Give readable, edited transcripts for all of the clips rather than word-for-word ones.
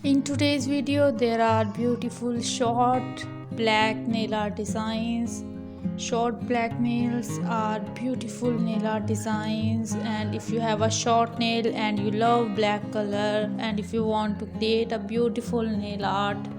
In today's video, there are beautiful short black nail art designs. Short black nails are beautiful nail art designs, and if you have a short nail and you love black color and if you want to create a beautiful nail art,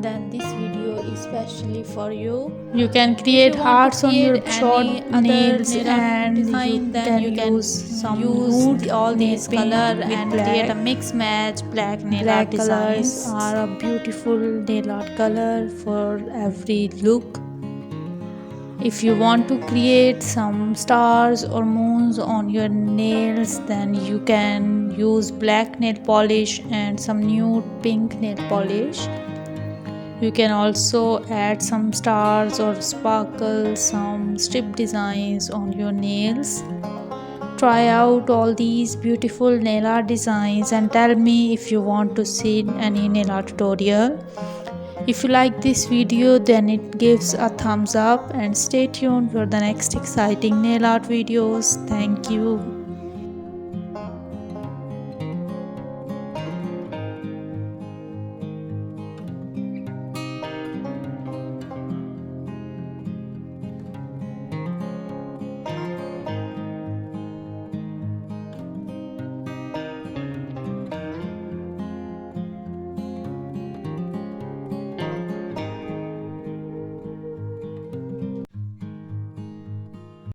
then this video is specially for you. You can create hearts on your short nails and design, then you can use some use nude all nail these pink color with and black. create a mix match black nail art Black colors designs. are a beautiful nail art color for every look. If you want to create some stars or moons on your nails, then you can use black nail polish and some nude pink nail polish. You can also add some stars or sparkles, some strip designs on your nails. Try out all these beautiful nail art designs and tell me if you want to see any nail art tutorial. If you like this video, then it gives a thumbs up and stay tuned for the next exciting nail art videos. Thank you.